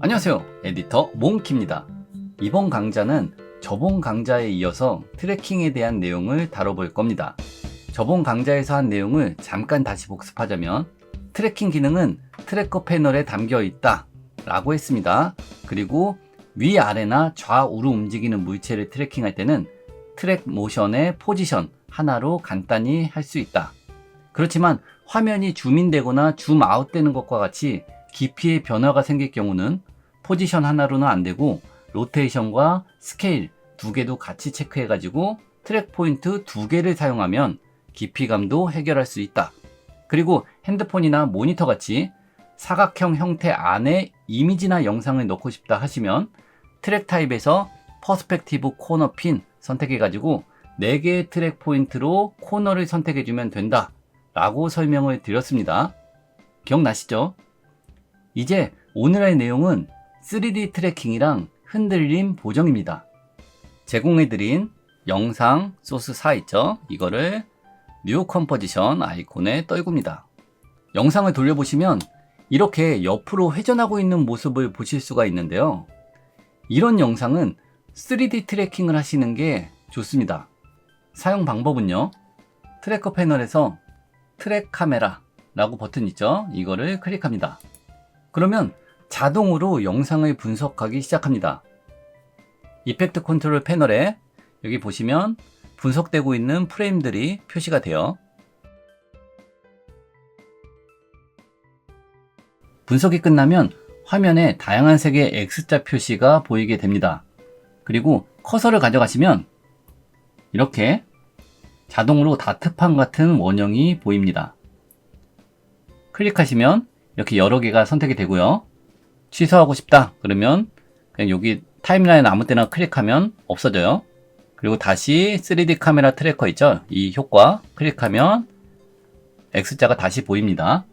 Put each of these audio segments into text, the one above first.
안녕하세요, 에디터 몽키입니다. 이번 강좌는 저번 강좌에 이어서 트래킹에 대한 내용을 다뤄볼 겁니다. 저번 강좌에서 한 내용을 잠깐 다시 복습하자면 트래킹 기능은 트래커 패널에 담겨 있다 라고 했습니다. 그리고 위아래나 좌우로 움직이는 물체를 트래킹할 때는 트랙 모션의 포지션 하나로 간단히 할 수 있다. 그렇지만 화면이 줌인되거나 줌아웃 되는 것과 같이 깊이의 변화가 생길 경우는 포지션 하나로는 안 되고 로테이션과 스케일 두 개도 같이 체크해 가지고 트랙 포인트 두 개를 사용하면 깊이감도 해결할 수 있다. 그리고 핸드폰이나 모니터 같이 사각형 형태 안에 이미지나 영상을 넣고 싶다 하시면 트랙 타입에서 퍼스펙티브 코너 핀 선택해 가지고 4개의 트랙 포인트로 코너를 선택해 주면 된다 라고 설명을 드렸습니다. 기억나시죠? 이제 오늘 할 내용은 3D 트래킹이랑 흔들림 보정입니다. 제공해드린 영상 소스 4 있죠? 이거를 뉴 컴포지션 아이콘에 떨굽니다. 영상을 돌려보시면 이렇게 옆으로 회전하고 있는 모습을 보실 수가 있는데요. 이런 영상은 3D 트래킹을 하시는 게 좋습니다. 사용 방법은요. 트래커 패널에서 트랙 카메라 라고 버튼 있죠? 이거를 클릭합니다. 그러면 자동으로 영상을 분석하기 시작합니다. 이펙트 컨트롤 패널에 여기 보시면 분석되고 있는 프레임들이 표시가 돼요. 분석이 끝나면 화면에 다양한 색의 X자 표시가 보이게 됩니다. 그리고 커서를 가져가시면 이렇게 자동으로 다트판 같은 원형이 보입니다. 클릭하시면 이렇게 여러 개가 선택이 되고요. 취소하고 싶다 그러면 그냥 여기 타임라인 아무 때나 클릭하면 없어져요. 그리고 다시 3D 카메라 트래커 있죠? 이 효과 클릭하면 X자가 다시 보입니다.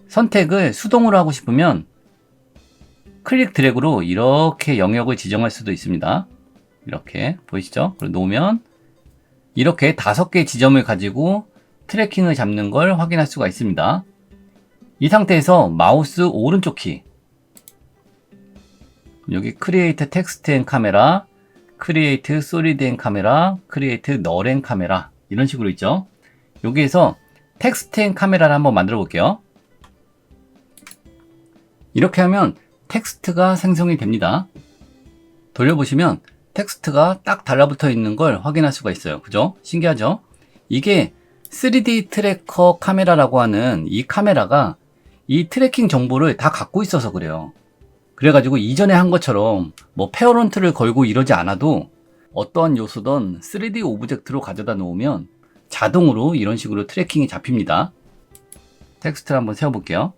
선택을 수동으로 하고 싶으면 클릭 드래그로 이렇게 영역을 지정할 수도 있습니다. 이렇게 보이시죠? 그리고 놓으면 이렇게 5개의 지점을 가지고 트래킹을 잡는 걸 확인할 수가 있습니다. 이 상태에서 마우스 오른쪽 키 여기 크리에이트 텍스트 앤 카메라, 크리에이트 솔리드 앤 카메라, 크리에이트 널 앤 카메라 이런 식으로 있죠. 여기에서 텍스트 앤 카메라를 한번 만들어 볼게요. 이렇게 하면 텍스트가 생성이 됩니다. 돌려보시면 텍스트가 딱 달라붙어 있는 걸 확인할 수가 있어요. 그죠? 신기하죠? 이게 3D 트래커 카메라라고 하는 이 카메라가 이 트래킹 정보를 다 갖고 있어서 그래요. 그래가지고 이전에 한 것처럼 뭐 페어런트를 걸고 이러지 않아도 어떠한 요소든 3D 오브젝트로 가져다 놓으면 자동으로 이런 식으로 트래킹이 잡힙니다. 텍스트를 한번 세워볼게요.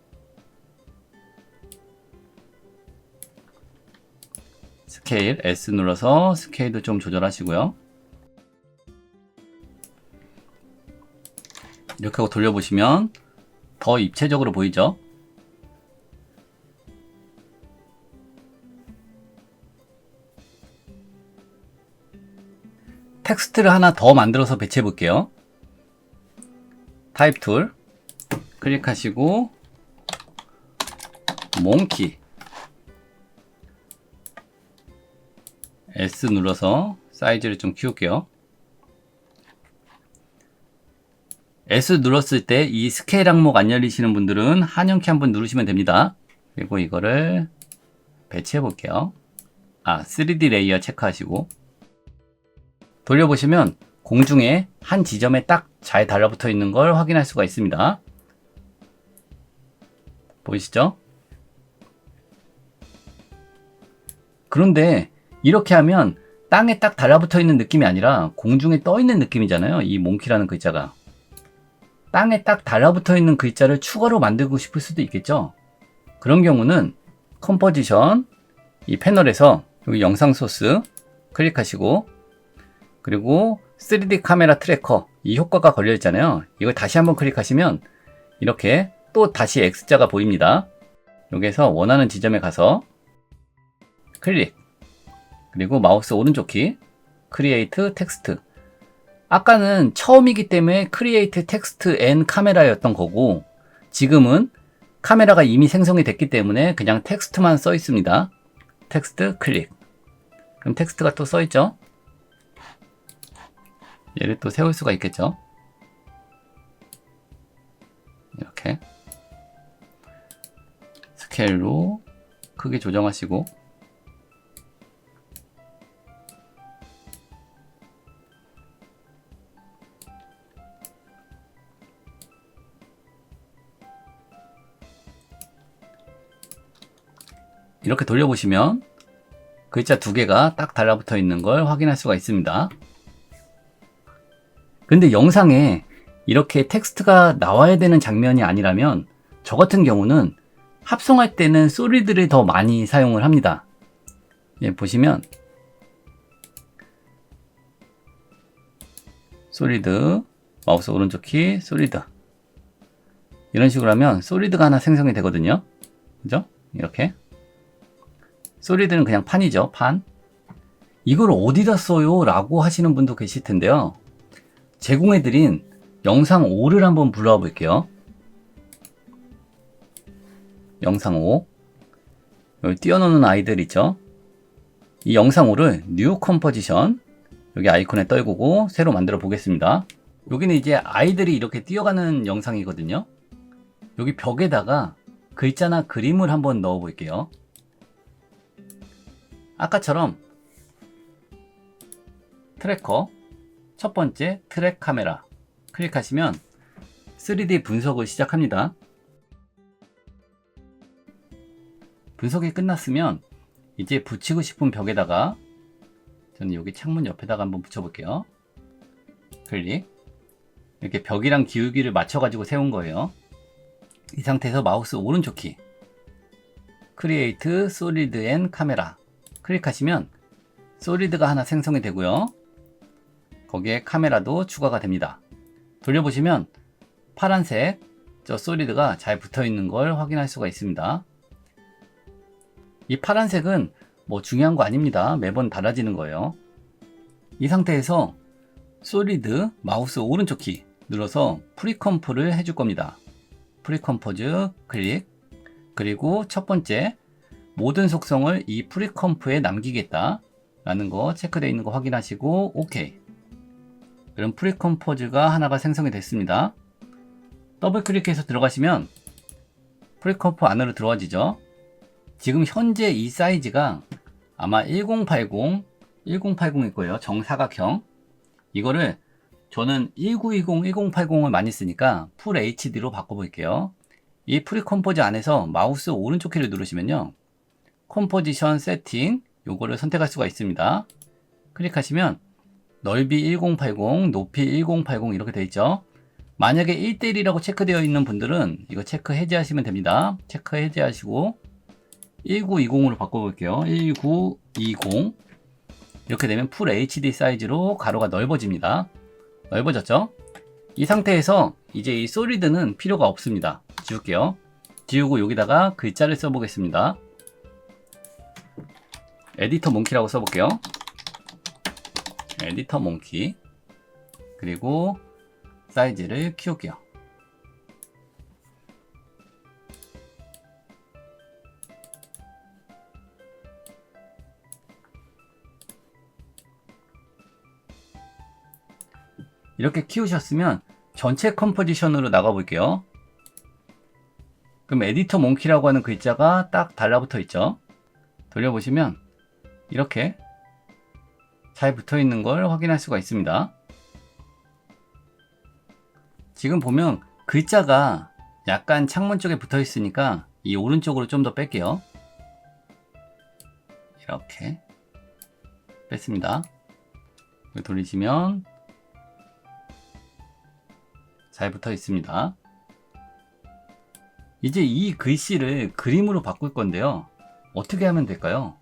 스케일 S 눌러서 스케일도 좀 조절하시고요. 이렇게 하고 돌려보시면 더 입체적으로 보이죠? 텍스트를 하나 더 만들어서 배치해 볼게요. 타입 툴 클릭하시고 몽키 S 눌러서 사이즈를 좀 키울게요. S 눌렀을 때 이 스케일 항목 안 열리시는 분들은 한영키 한번 누르시면 됩니다. 그리고 이거를 배치해 볼게요. 3D 레이어 체크하시고 돌려보시면 공중에 한 지점에 딱 잘 달라붙어 있는 걸 확인할 수가 있습니다. 보이시죠? 그런데 이렇게 하면 땅에 딱 달라붙어 있는 느낌이 아니라 공중에 떠 있는 느낌이잖아요. 이 몽키라는 글자가. 땅에 딱 달라붙어 있는 글자를 추가로 만들고 싶을 수도 있겠죠. 그런 경우는 컴포지션 이 패널에서 여기 영상 소스 클릭하시고 그리고 3D 카메라 트래커 이 효과가 걸려 있잖아요. 이걸 다시 한번 클릭하시면 이렇게 또 다시 X자가 보입니다. 여기에서 원하는 지점에 가서 클릭 그리고 마우스 오른쪽 키 크리에이트 텍스트 아까는 처음이기 때문에 크리에이트 텍스트 앤 카메라였던 거고 지금은 카메라가 이미 생성이 됐기 때문에 그냥 텍스트만 써 있습니다. 텍스트 클릭. 그럼 텍스트가 또 써 있죠. 얘를 또 세울 수가 있겠죠. 이렇게 스케일로 크기 조정하시고, 이렇게 돌려보시면 글자 두 개가 딱 달라붙어 있는 걸 확인할 수가 있습니다. 근데 영상에 이렇게 텍스트가 나와야 되는 장면이 아니라면 저 같은 경우는 합성할 때는 솔리드를 더 많이 사용을 합니다. 예, 보시면 솔리드, 마우스 오른쪽 키, 솔리드, 이런 식으로 하면 솔리드가 하나 생성이 되거든요. 그죠? 이렇게 솔리드는 그냥 판이죠. 판. 이걸 어디다 써요? 라고 하시는 분도 계실 텐데요. 제공해드린 영상 5를 한번 불러와 볼게요. 영상 5. 여기 띄워놓는 아이들 있죠? 이 영상 5를 뉴 컴포지션, 여기 아이콘에 떨구고 새로 만들어 보겠습니다. 여기는 이제 아이들이 이렇게 뛰어가는 영상이거든요. 여기 벽에다가 글자나 그림을 한번 넣어 볼게요. 아까처럼 트래커, 첫 번째 트랙 카메라 클릭하시면 3D 분석을 시작합니다. 분석이 끝났으면 이제 붙이고 싶은 벽에다가, 저는 여기 창문 옆에다가 한번 붙여볼게요. 클릭. 이렇게 벽이랑 기울기를 맞춰가지고 세운 거예요. 이 상태에서 마우스 오른쪽 키, 크리에이트 솔리드 앤 카메라 클릭하시면 솔리드가 하나 생성이 되고요. 거기에 카메라도 추가가 됩니다. 돌려보시면 파란색 저 솔리드가 잘 붙어 있는 걸 확인할 수가 있습니다. 이 파란색은 뭐 중요한 거 아닙니다. 매번 달라지는 거예요. 이 상태에서 솔리드 마우스 오른쪽 키 눌러서 프리컴포를 해줄 겁니다. 프리컴포즈 클릭. 그리고 첫 번째 모든 속성을 이 프리컴프에 남기겠다 라는 거 체크되어 있는 거 확인하시고 OK. 그럼 프리컴포즈가 하나가 생성이 됐습니다. 더블 클릭해서 들어가시면 프리컴포 안으로 들어와지죠. 지금 현재 이 사이즈가 아마 1080 1080일 거예요. 정사각형. 이거를 저는 1920 1080을 많이 쓰니까 풀 HD로 바꿔볼게요. 이 프리컴포즈 안에서 마우스 오른쪽 키를 누르시면요, 컴포지션 세팅 요거를 선택할 수가 있습니다. 클릭하시면 넓이 1080, 높이 1080 이렇게 되어 있죠. 만약에 1대1이라고 체크되어 있는 분들은 이거 체크 해제하시면 됩니다. 체크 해제하시고 1920으로 바꿔볼게요. 1920. 이렇게 되면 풀 HD 사이즈로 가로가 넓어집니다. 넓어졌죠? 이 상태에서 이제 이 솔리드는 필요가 없습니다. 지울게요. 지우고 여기다가 글자를 써보겠습니다. 에디터 몽키라고 써볼게요. 에디터 몽키. 그리고 사이즈를 키울게요. 이렇게 키우셨으면 전체 컴포지션으로 나가 볼게요. 그럼 에디터 몽키라고 하는 글자가 딱 달라붙어 있죠. 돌려보시면 이렇게 잘 붙어 있는 걸 확인할 수가 있습니다. 지금 보면 글자가 약간 창문 쪽에 붙어 있으니까 이 오른쪽으로 좀 더 뺄게요. 이렇게 뺐습니다. 돌리시면 잘 붙어 있습니다. 이제 이 글씨를 그림으로 바꿀 건데요. 어떻게 하면 될까요?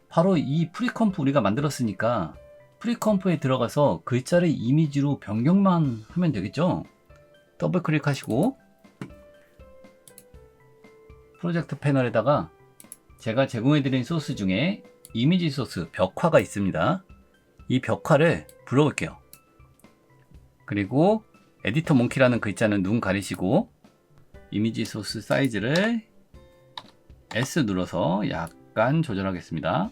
바로 이 프리컴프 우리가 만들었으니까 프리컴프에 들어가서 글자를 이미지로 변경만 하면 되겠죠? 더블 클릭하시고 프로젝트 패널에다가 제가 제공해드린 소스 중에 이미지 소스 벽화가 있습니다. 이 벽화를 불러올게요. 그리고 에디터 몽키라는 글자는 눈 가리시고 이미지 소스 사이즈를 S 눌러서 약간 조절하겠습니다.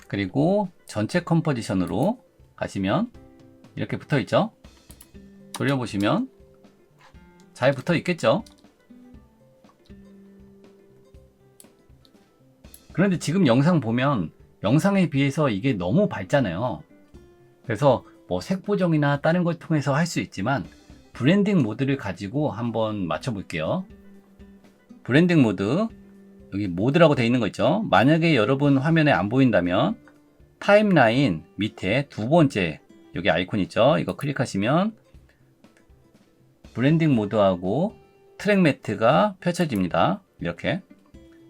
그리고 전체 컴포지션으로 가시면 이렇게 붙어 있죠. 돌려보시면 잘 붙어 있겠죠. 그런데 지금 영상 보면 영상에 비해서 이게 너무 밝잖아요. 그래서 뭐 색 보정이나 다른 걸 통해서 할 수 있지만 브랜딩 모드를 가지고 한번 맞춰 볼게요. 브랜딩 모드, 여기 모드라고 되어 있는 거 있죠. 만약에 여러분 화면에 안 보인다면 타임라인 밑에 두 번째 여기 아이콘 있죠. 이거 클릭하시면 브랜딩 모드하고 트랙 매트가 펼쳐집니다. 이렇게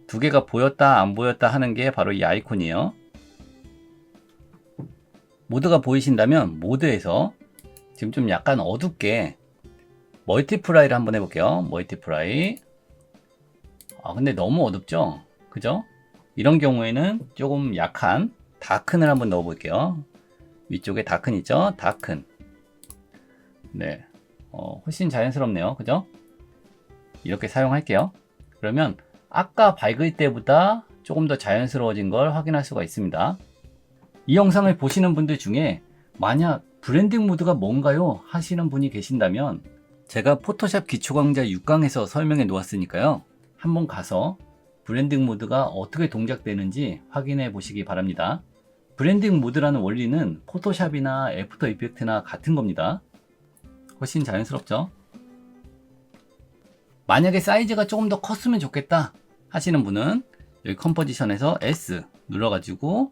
두 개가 보였다 안 보였다 하는 게 바로 이 아이콘이에요. 모드가 보이신다면 모드에서 지금 좀 약간 어둡게 멀티플라이를 한번 해볼게요. 멀티플라이. 근데 너무 어둡죠? 그죠? 이런 경우에는 조금 약한 다큰을 한번 넣어 볼게요. 위쪽에 다큰 있죠? 다큰. 네. 훨씬 자연스럽네요. 그죠? 이렇게 사용할게요. 그러면 아까 밝을 때보다 조금 더 자연스러워진 걸 확인할 수가 있습니다. 이 영상을 보시는 분들 중에 만약 브랜딩 모드가 뭔가요? 하시는 분이 계신다면 제가 포토샵 기초강좌 6강에서 설명해 놓았으니까요. 한번 가서 브랜딩 모드가 어떻게 동작되는지 확인해 보시기 바랍니다. 브랜딩 모드라는 원리는 포토샵이나 애프터 이펙트나 같은 겁니다. 훨씬 자연스럽죠? 만약에 사이즈가 조금 더 컸으면 좋겠다 하시는 분은 여기 컴포지션에서 S 눌러가지고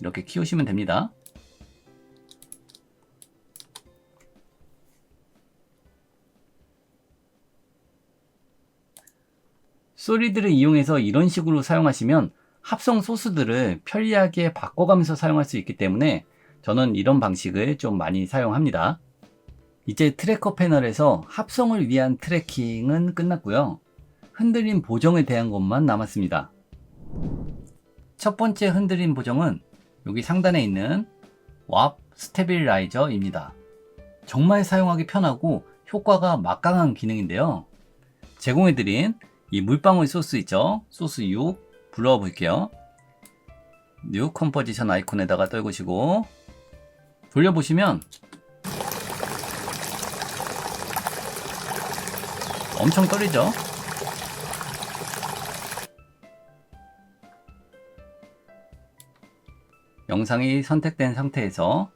이렇게 키우시면 됩니다. 소리드를 이용해서 이런 식으로 사용하시면 합성 소스들을 편리하게 바꿔가면서 사용할 수 있기 때문에 저는 이런 방식을 좀 많이 사용합니다. 이제 트래커 패널에서 합성을 위한 트래킹은 끝났고요. 흔들림 보정에 대한 것만 남았습니다. 첫 번째 흔들림 보정은 여기 상단에 있는 왑 스테빌라이저입니다. 정말 사용하기 편하고 효과가 막강한 기능인데요. 제공해드린 이 물방울 소스 있죠? 소스 6 불러와 볼게요. 뉴 컴포지션 아이콘에다가 떨구시고 돌려보시면 엄청 떨리죠? 영상이 선택된 상태에서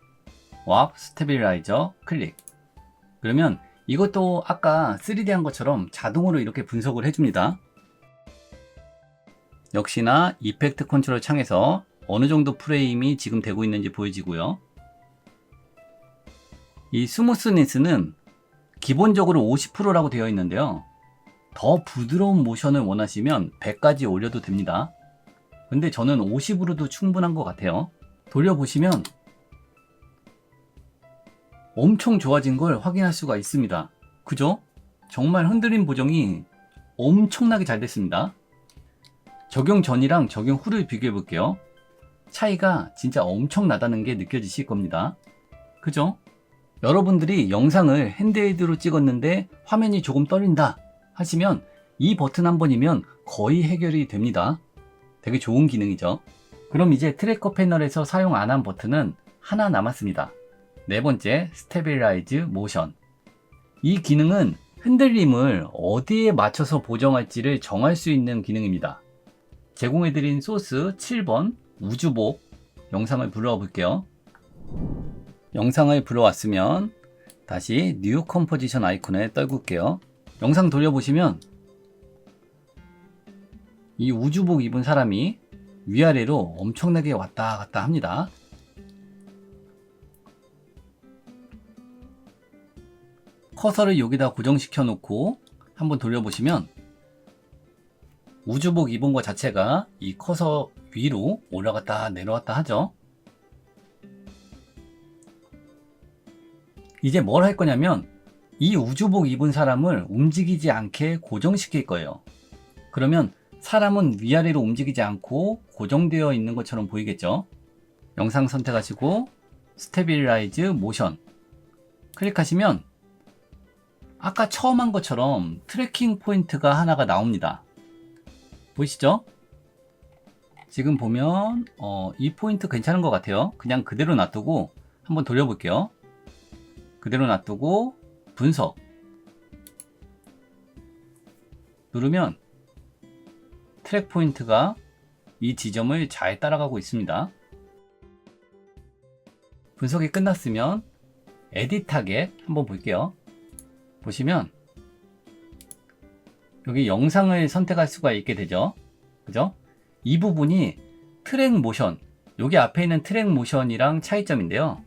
왑 스테빌라이저 클릭. 그러면 이것도 아까 3D 한 것처럼 자동으로 이렇게 분석을 해줍니다. 역시나 이펙트 컨트롤 창에서 어느 정도 프레임이 지금 되고 있는지 보여지고요. 이 스무스니스는 기본적으로 50%라고 되어 있는데요. 더 부드러운 모션을 원하시면 100까지 올려도 됩니다. 근데 저는 50으로도 충분한 것 같아요. 돌려보시면 엄청 좋아진 걸 확인할 수가 있습니다. 그죠? 정말 흔들림 보정이 엄청나게 잘 됐습니다. 적용 전이랑 적용 후를 비교해 볼게요. 차이가 진짜 엄청나다는 게 느껴지실 겁니다. 그죠? 여러분들이 영상을 핸드헬드로 찍었는데 화면이 조금 떨린다 하시면 이 버튼 한 번이면 거의 해결이 됩니다. 되게 좋은 기능이죠. 그럼 이제 트래커 패널에서 사용 안 한 버튼은 하나 남았습니다. 네 번째, 스테빌라이즈 모션. 이 기능은 흔들림을 어디에 맞춰서 보정할지를 정할 수 있는 기능입니다. 제공해드린 소스 7번 우주복 영상을 불러와 볼게요. 영상을 불러왔으면 다시 뉴 컴포지션 아이콘에 떨굴게요. 영상 돌려보시면 이 우주복 입은 사람이 위아래로 엄청나게 왔다 갔다 합니다. 커서를 여기다 고정시켜 놓고 한번 돌려보시면 우주복 입은 것 자체가 이 커서 위로 올라갔다 내려왔다 하죠. 이제 뭘 할 거냐면 이 우주복 입은 사람을 움직이지 않게 고정시킬 거예요. 그러면 사람은 위아래로 움직이지 않고 고정되어 있는 것처럼 보이겠죠. 영상 선택하시고 스테빌라이즈 모션 클릭하시면 아까 처음 한 것처럼 트래킹 포인트가 하나가 나옵니다. 보이시죠? 지금 보면 이 포인트 괜찮은 것 같아요. 그냥 그대로 놔두고 한번 돌려볼게요. 그대로 놔두고 분석 누르면 트랙 포인트가 이 지점을 잘 따라가고 있습니다. 분석이 끝났으면 에딧 타겟 한번 볼게요. 보시면 여기 영상을 선택할 수가 있게 되죠. 그죠? 이 부분이 트랙 모션, 여기 앞에 있는 트랙 모션이랑 차이점인데요.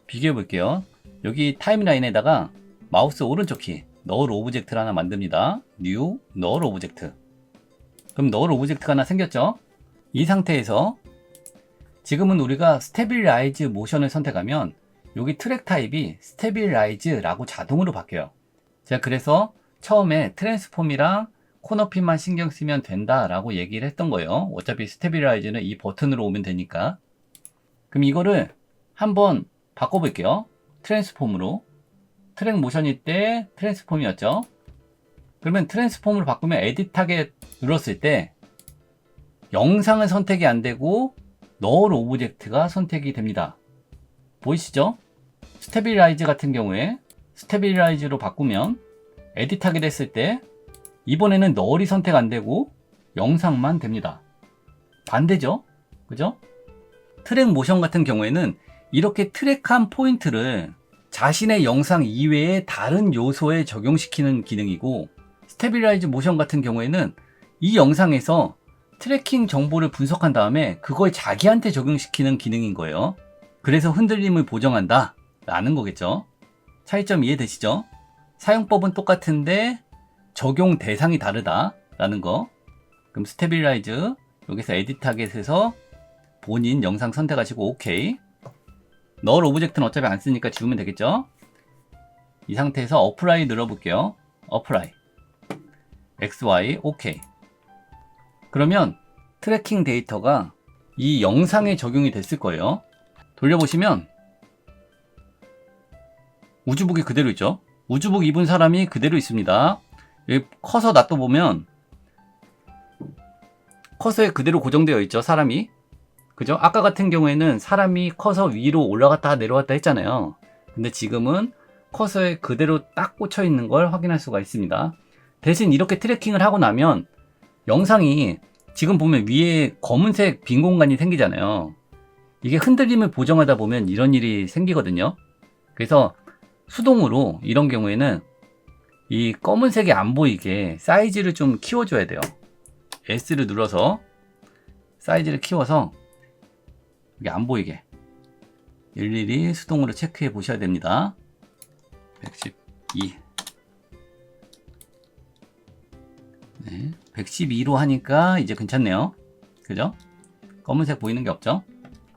비교해 볼게요. 여기 타임라인에다가 마우스 오른쪽 키 널 오브젝트를 하나 만듭니다. 뉴 널 오브젝트. 그럼 널 오브젝트가 하나 생겼죠? 이 상태에서 지금은 우리가 스테빌라이즈 모션을 선택하면 여기 트랙 타입이 스테빌라이즈라고 자동으로 바뀌어요. 제가 그래서 처음에 트랜스폼이랑 코너핀만 신경 쓰면 된다라고 얘기를 했던 거예요. 어차피 스테빌라이즈는 이 버튼으로 오면 되니까. 그럼 이거를 한번 바꿔볼게요. 트랜스폼으로. 트랙 모션일 때 트랜스폼이었죠. 그러면 트랜스폼으로 바꾸면 에딧 타겟 눌렀을 때 영상은 선택이 안 되고 널 오브젝트가 선택이 됩니다. 보이시죠? 스테빌라이즈 같은 경우에 스테빌라이즈로 바꾸면 에딧 타겟 했을 때 이번에는 널이 선택 안 되고 영상만 됩니다. 반대죠? 그죠? 트랙 모션 같은 경우에는 이렇게 트랙한 포인트를 자신의 영상 이외의 다른 요소에 적용시키는 기능이고, 스테빌라이즈 모션 같은 경우에는 이 영상에서 트래킹 정보를 분석한 다음에 그걸 자기한테 적용시키는 기능인 거예요. 그래서 흔들림을 보정한다 라는 거겠죠. 차이점 이해되시죠? 사용법은 똑같은데 적용 대상이 다르다 라는 거. 그럼 스테빌라이즈 여기서 에딧 타겟에서 본인 영상 선택하시고 오케이. 널 오브젝트는 어차피 안 쓰니까 지우면 되겠죠. 이 상태에서 어플라이 눌러볼게요. 어플라이 XY 오케이. 그러면 트래킹 데이터가 이 영상에 적용이 됐을 거예요. 돌려보시면 우주복이 그대로 있죠. 우주복 입은 사람이 그대로 있습니다. 여기 커서 놔둬보면 커서에 그대로 고정되어 있죠. 사람이. 그죠? 아까 같은 경우에는 사람이 커서 위로 올라갔다 내려갔다 했잖아요. 근데 지금은 커서에 그대로 딱 꽂혀 있는 걸 확인할 수가 있습니다. 대신 이렇게 트래킹을 하고 나면 영상이 지금 보면 위에 검은색 빈 공간이 생기잖아요. 이게 흔들림을 보정하다 보면 이런 일이 생기거든요. 그래서 수동으로 이런 경우에는 이 검은색이 안 보이게 사이즈를 좀 키워줘야 돼요. S를 눌러서 사이즈를 키워서 여기 안 보이게 일일이 수동으로 체크해 보셔야 됩니다. 112 네, 112로 하니까 이제 괜찮네요. 그죠? 검은색 보이는 게 없죠?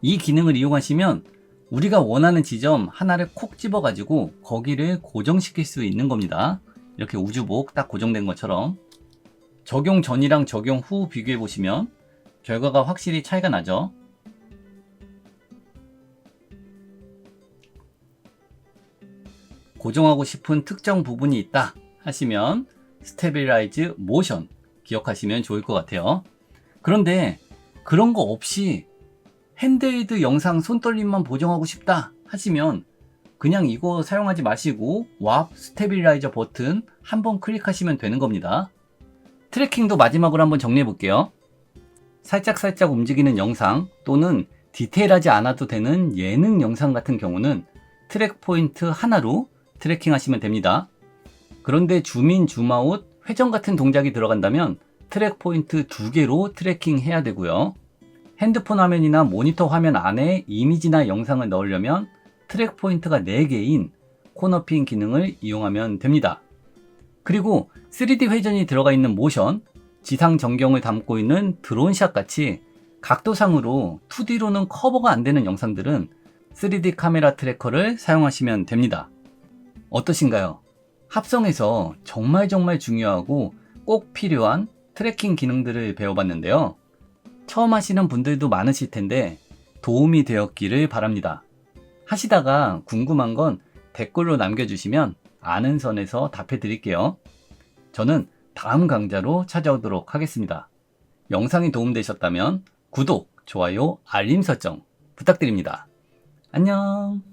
이 기능을 이용하시면 우리가 원하는 지점 하나를 콕 집어 가지고 거기를 고정시킬 수 있는 겁니다. 이렇게 우주복 딱 고정된 것처럼. 적용 전이랑 적용 후 비교해 보시면 결과가 확실히 차이가 나죠. 고정하고 싶은 특정 부분이 있다 하시면 스테빌라이즈 모션 기억하시면 좋을 것 같아요. 그런데 그런 거 없이 핸드헤드 영상 손떨림만 보정하고 싶다 하시면 그냥 이거 사용하지 마시고 왑 스테빌라이저 버튼 한번 클릭하시면 되는 겁니다. 트래킹도 마지막으로 한번 정리해 볼게요. 살짝살짝 움직이는 영상 또는 디테일하지 않아도 되는 예능 영상 같은 경우는 트랙 포인트 하나로 트래킹 하시면 됩니다. 그런데 줌인, 줌아웃, 회전 같은 동작이 들어간다면 트랙 포인트 2개로 트래킹 해야 되고요. 핸드폰 화면이나 모니터 화면 안에 이미지나 영상을 넣으려면 트랙 포인트가 4개인 코너핀 기능을 이용하면 됩니다. 그리고 3D 회전이 들어가 있는 모션, 지상 전경을 담고 있는 드론샷 같이 각도상으로 2D로는 커버가 안 되는 영상들은 3D 카메라 트래커를 사용하시면 됩니다. 어떠신가요? 합성에서 정말 중요하고 꼭 필요한 트래킹 기능들을 배워봤는데요. 처음 하시는 분들도 많으실 텐데 도움이 되었기를 바랍니다. 하시다가 궁금한 건 댓글로 남겨주시면 아는 선에서 답해 드릴게요. 저는 다음 강좌로 찾아오도록 하겠습니다. 영상이 도움되셨다면 구독, 좋아요, 알림 설정 부탁드립니다. 안녕.